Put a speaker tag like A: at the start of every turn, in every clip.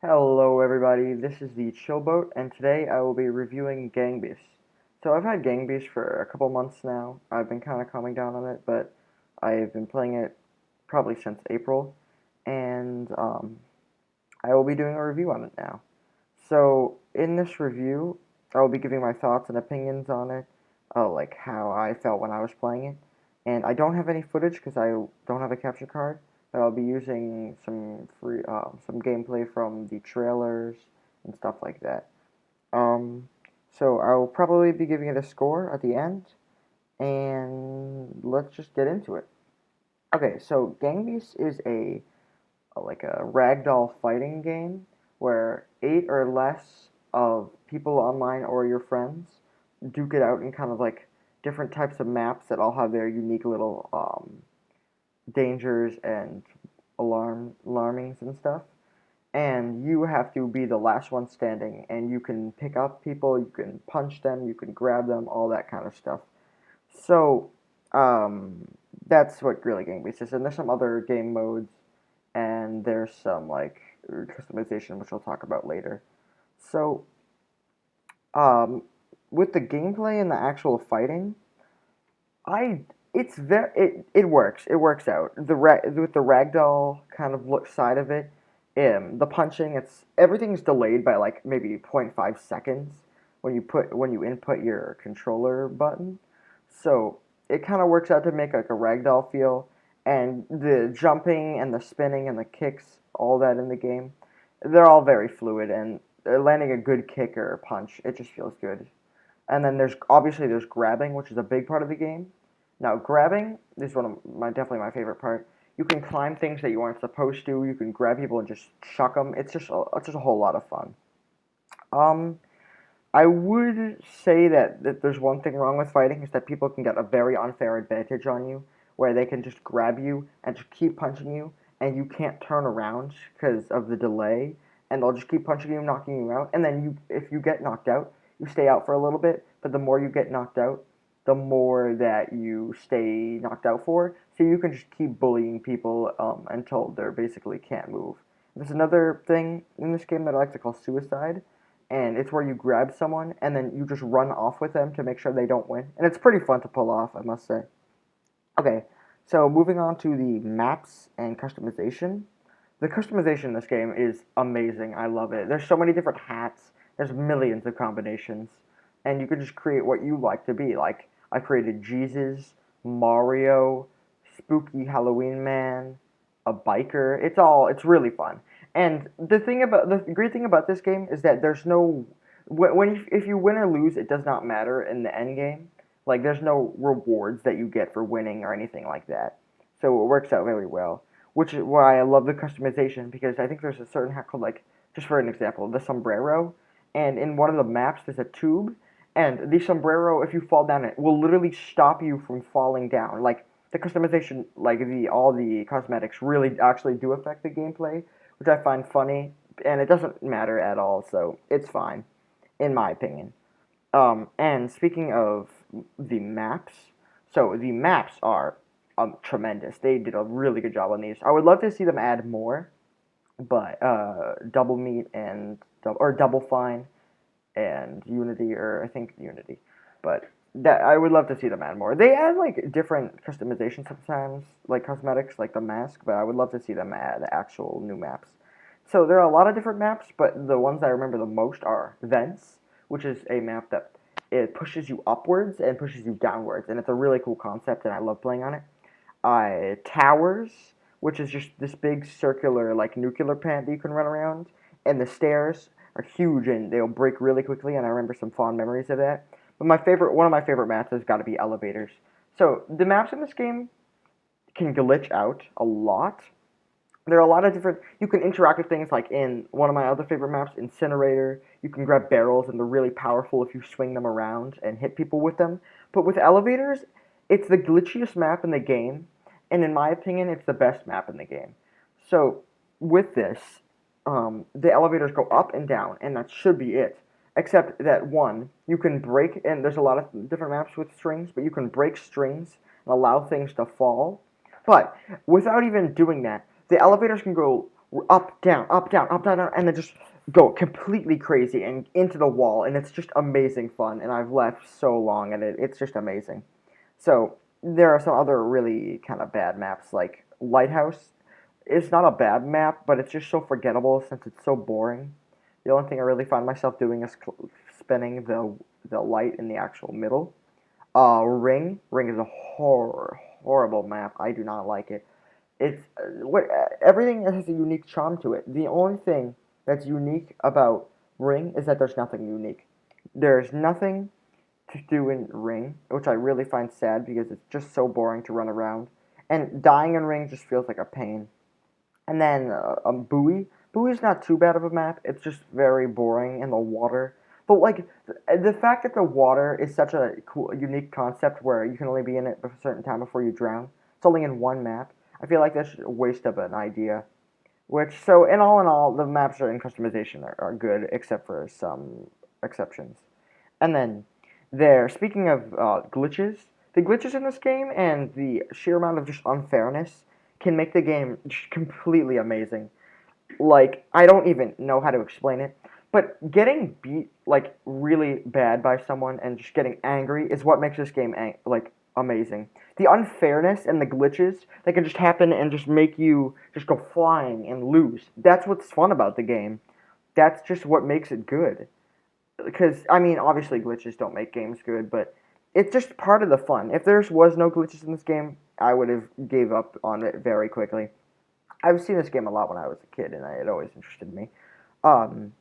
A: Hello everybody, this is the Chillboat, and today I will be reviewing Gang Beasts. So I've had Gang Beasts for a couple months now. I've been kind of calming down on it, but I've been playing it probably since April, and I will be doing a review on it now. So in this review, I will be giving my thoughts and opinions on it, like how I felt when I was playing it. And I don't have any footage because I don't have a capture card, but I'll be using some gameplay from the trailers and stuff like that. Um, so I'll probably be giving it a score at the end, and let's just get into it. Okay, so Gang Beasts is like a ragdoll fighting game where 8 or less of people online or your friends duke it out in kind of like different types of maps that all have their unique little dangers and alarmings and stuff. And you have to be the last one standing, and you can pick up people, you can punch them, you can grab them, all that kind of stuff. So, that's what really Gang Beasts is. And there's some other game modes, and there's some like customization, which we'll talk about later. So, um, with the gameplay and the actual fighting, I it works. It works out. With the ragdoll kind of look side of it, the punching, it's everything's delayed by like maybe zero point 0.5 seconds when you input your controller button. So it kind of works out to make like a ragdoll feel, and the jumping and the spinning and the kicks, all that in the game, they're all very fluid, and landing a good kick or punch, it just feels good. And then there's grabbing, which is a big part of the game. Now grabbing is one of my definitely my favorite part. You can climb things that you aren't supposed to. You can grab people and just chuck them. It's just a whole lot of fun. Um, I would say that there's one thing wrong with fighting is that people can get a very unfair advantage on you, where they can just grab you and just keep punching you, and you can't turn around because of the delay, and they'll just keep punching you, knocking you out, and then if you get knocked out, you stay out for a little bit, but the more you get knocked out, the more that you stay knocked out for, so you can just keep bullying people until they basically can't move. There's another thing in this game that I like to call suicide, and it's where you grab someone and then you just run off with them to make sure they don't win. And it's pretty fun to pull off, I must say. Okay, so moving on to the maps and customization. The customization in this game is amazing. I love it. There's so many different hats. There's millions of combinations, and you can just create what you like to be. Like I created Jesus, Mario, Spooky Halloween Man, a biker. It's really fun. And the great thing about this game is that there's no if you win or lose, it does not matter in the end game. Like there's no rewards that you get for winning or anything like that. So it works out very well, which is why I love the customization, because I think there's a certain hat called, like, just for an example, the sombrero, and in one of the maps there's a tube, and the sombrero, if you fall down it, will literally stop you from falling down. Like the customization, like the all the cosmetics really actually do affect the gameplay, which I find funny, and it doesn't matter at all, so it's fine, in my opinion. And speaking of the maps, so the maps are tremendous. They did a really good job on these. I would love to see them add more, but Double Meat and Double Fine and Unity, or I think Unity, but that I would love to see them add more. They add like different customization sometimes, like cosmetics, like the mask, but I would love to see them add actual new maps. So there are a lot of different maps, but the ones I remember the most are Vents, which is a map that it pushes you upwards and pushes you downwards, and it's a really cool concept, and I love playing on it. Towers, which is just this big circular like nuclear plant that you can run around, and the stairs are huge and they'll break really quickly, and I remember some fond memories of that. But one of my favorite maps has got to be elevators. So the maps in this game can glitch out a lot. There are a lot of different. You can interact with things like in one of my other favorite maps, Incinerator. You can grab barrels, and they're really powerful if you swing them around and hit people with them. But with elevators, it's the glitchiest map in the game, and in my opinion, it's the best map in the game. So with this, the elevators go up and down, and that should be it. Except that one, you can break, and there's a lot of different maps with strings, but you can break strings and allow things to fall. But without even doing that, the elevators can go up, down, up, down, down, and then just go completely crazy and into the wall, and it's just amazing fun. And I've left so long, and it's just amazing. So there are some other really kind of bad maps, like Lighthouse. It's not a bad map, but it's just so forgettable since it's so boring. The only thing I really find myself doing is spinning the light in the actual middle. Ring is a horrible map. I do not like it. It's what everything has a unique charm to it. The only thing that's unique about Ring is that there's nothing unique. There's nothing to do in Ring, which I really find sad because it's just so boring to run around. And dying in Ring just feels like a pain. And then Buoy. Buoy's not too bad of a map. It's just very boring in the water. But like the fact that the water is such a cool, unique concept where you can only be in it a certain time before you drown. It's only in one map. I feel like that's a waste of an idea. Which so in all, the maps are in customization are good except for some exceptions. And then speaking of glitches, the glitches in this game and the sheer amount of just unfairness can make the game just completely amazing. Like, I don't even know how to explain it, but getting beat, like, really bad by someone and just getting angry is what makes this game, like, amazing. The unfairness and the glitches that can just happen and just make you just go flying and lose. That's what's fun about the game. That's just what makes it good because I mean, obviously glitches don't make games good, but it's just part of the fun. If there was no glitches in this game, I would have gave up on it very quickly. I've seen this game a lot when I was a kid, and it always interested me. Um,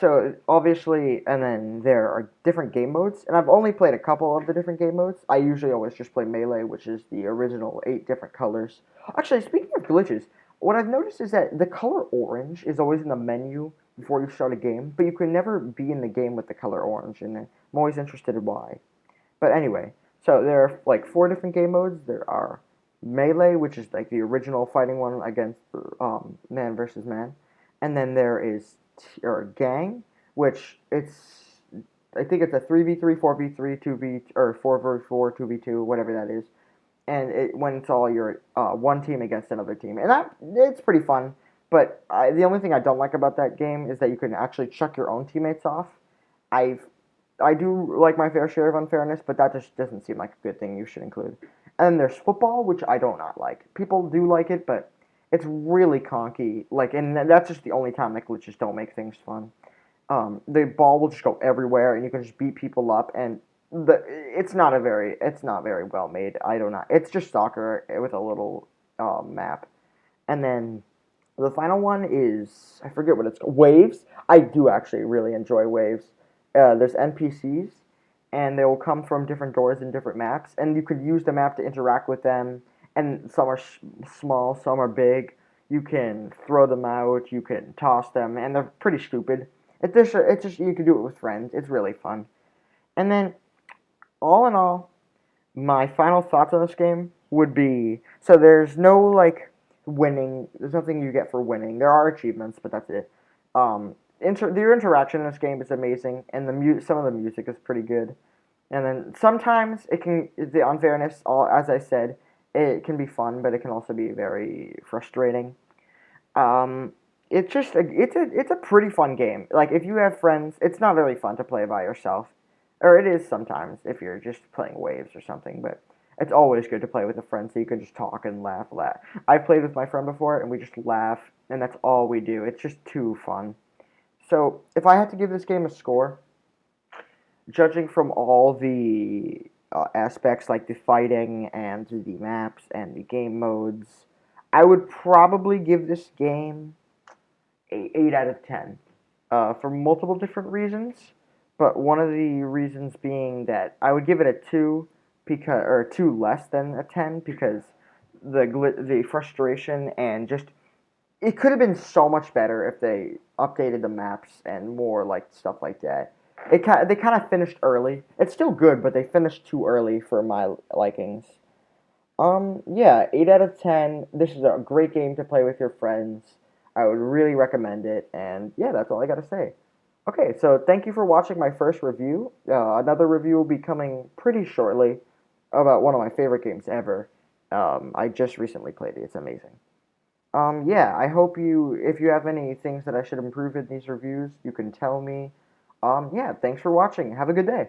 A: so obviously, and then there are different game modes, and I've only played a couple of the different game modes. I usually always just play melee, which is the original 8 different colors. Actually, speaking of glitches, what I've noticed is that the color orange is always in the menu before you start a game, but you can never be in the game with the color orange, and I'm always interested in why. But anyway, so there are like 4 different game modes. There are melee, which is like the original fighting one against man versus man, and then there is or gang, which it's I think it's a 3v3, 4v3, 2v or 4v4, 2v2, whatever that is, and when it's all your one team against another team, and that it's pretty fun. But the only thing I don't like about that game is that you can actually chuck your own teammates off. I've I do like my fair share of unfairness, but that just doesn't seem like a good thing you should include. And then there's football, which I do not like. People do like it, but it's really conky. Like, and that's just the only time that glitches don't make things fun. The ball will just go everywhere, and you can just beat people up, and it's not very well made. I don't know. It's just soccer with a little map, and then the final one is I forget what it's called. Waves. I do actually really enjoy Waves. There's NPCs, and they will come from different doors in different maps, and you could use the map to interact with them. And some are small, some are big. You can throw them out, you can toss them, and they're pretty stupid. It's just you can do it with friends. It's really fun. And then, all in all, my final thoughts on this game would be so there's no like winning. There's nothing you get for winning. There are achievements, but that's it. The interaction in this game is amazing, and some of the music is pretty good. And then sometimes the unfairness. All as I said, it can be fun, but it can also be very frustrating. Um, it's a pretty fun game. Like if you have friends, it's not really fun to play by yourself, or it is sometimes if you're just playing waves or something. But it's always good to play with a friend so you can just talk and laugh. I've played with my friend before, and we just laugh, and that's all we do. It's just too fun. So if I had to give this game a score, judging from all the aspects like the fighting and the maps and the game modes, I would probably give this game a 8 out of 10 for multiple different reasons. But one of the reasons being that I would give it a 2 because or 2 less than a 10 because the frustration and just it could have been so much better if they updated the maps and more like stuff like that. They kind of finished early. It's still good, but they finished too early for my likings. Yeah, 8 out of 10. This is a great game to play with your friends. I would really recommend it, and yeah, that's all I gotta say. Okay, so thank you for watching my first review. Another review will be coming pretty shortly about one of my favorite games ever. I just recently played it. It's amazing. Yeah, I hope if you have any things that I should improve in these reviews, you can tell me. Yeah, thanks for watching. Have a good day.